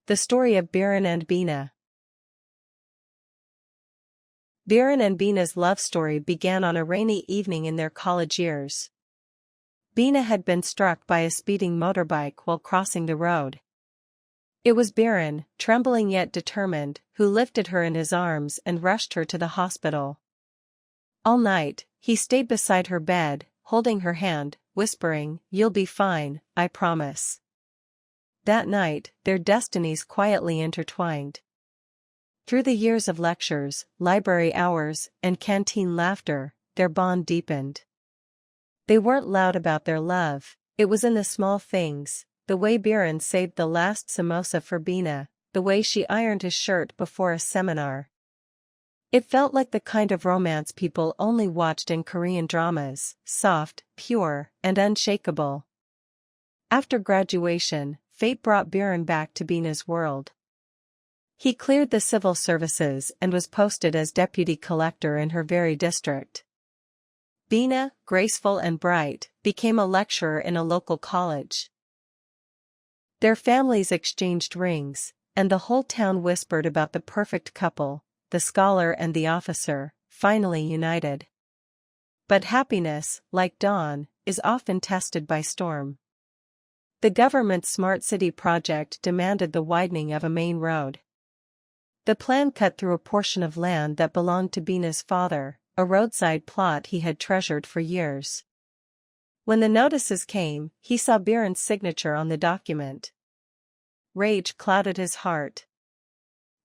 The story of Biren and Bina. Biren and Bina's love story began on a rainy evening in their college years. Bina had been struck by a speeding motorbike while crossing the road. It was Biren, trembling yet determined, who lifted her in his arms and rushed her to the hospital. All night, he stayed beside her bed, holding her hand, whispering, "You'll be fine, I promise." That night, their destinies quietly intertwined. Through the years of lectures, library hours, and canteen laughter, their bond deepened. They weren't loud about their love, it was in the small things, the way Biren saved the last samosa for Bina, the way she ironed his shirt before a seminar. It felt like the kind of romance people only watched in Korean dramas, soft, pure, and unshakable. After graduation, fate brought Biren back to Bina's world. He cleared the civil services and was posted as deputy collector in her very district. Bina, graceful and bright, became a lecturer in a local college. Their families exchanged rings, and the whole town whispered about the perfect couple, the scholar and the officer, finally united. But happiness, like dawn, is often tested by storm. The government's smart city project demanded the widening of a main road. The plan cut through a portion of land that belonged to Bina's father, a roadside plot he had treasured for years. When the notices came, he saw Biren's signature on the document. Rage clouded his heart.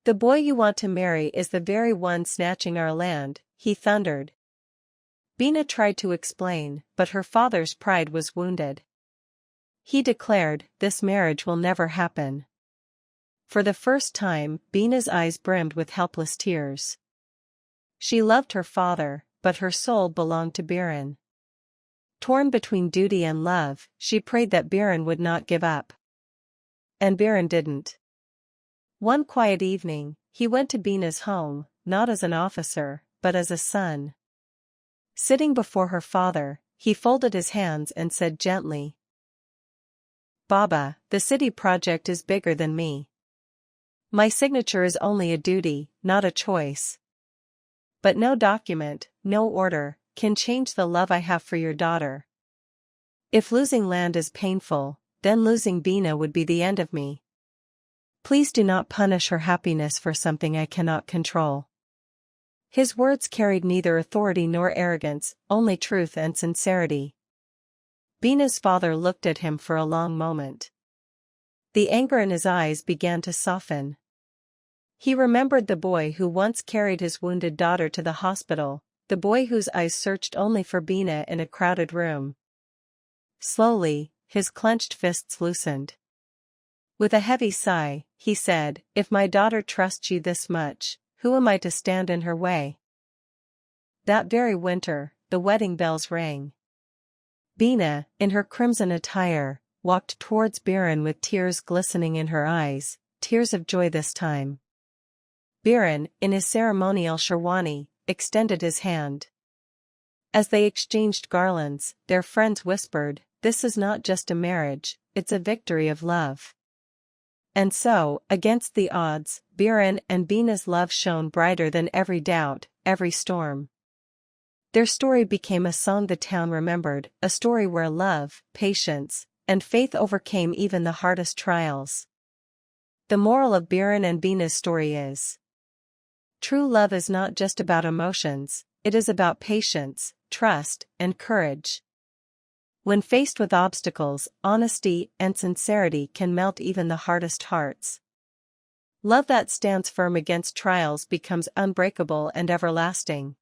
"The boy you want to marry is the very one snatching our land," he thundered. Bina tried to explain, but her father's pride was wounded. He declared, "This marriage will never happen." For the first time, Bina's eyes brimmed with helpless tears. She loved her father, but her soul belonged to Biren. Torn between duty and love, she prayed that Biren would not give up. And Biren didn't. One quiet evening, he went to Bina's home, not as an officer, but as a son. Sitting before her father, he folded his hands and said gently, "Baba, the city project is bigger than me. My signature is only a duty, not a choice. But no document, no order, can change the love I have for your daughter. If losing land is painful, then losing Bina would be the end of me. Please do not punish her happiness for something I cannot control." His words carried neither authority nor arrogance, only truth and sincerity. Bina's father looked at him for a long moment. The anger in his eyes began to soften. He remembered the boy who once carried his wounded daughter to the hospital, the boy whose eyes searched only for Bina in a crowded room. Slowly, his clenched fists loosened. With a heavy sigh, he said, "If my daughter trusts you this much, who am I to stand in her way?" That very winter, the wedding bells rang. Bina, in her crimson attire, walked towards Biren with tears glistening in her eyes, tears of joy this time. Biren, in his ceremonial sherwani, extended his hand. As they exchanged garlands, their friends whispered, "This is not just a marriage, it's a victory of love." And so, against the odds, Biren and Bina's love shone brighter than every doubt, every storm. Their story became a song the town remembered, a story where love, patience, and faith overcame even the hardest trials. The moral of Biren and Bina's story is: true love is not just about emotions, it is about patience, trust, and courage. When faced with obstacles, honesty and sincerity can melt even the hardest hearts. Love that stands firm against trials becomes unbreakable and everlasting.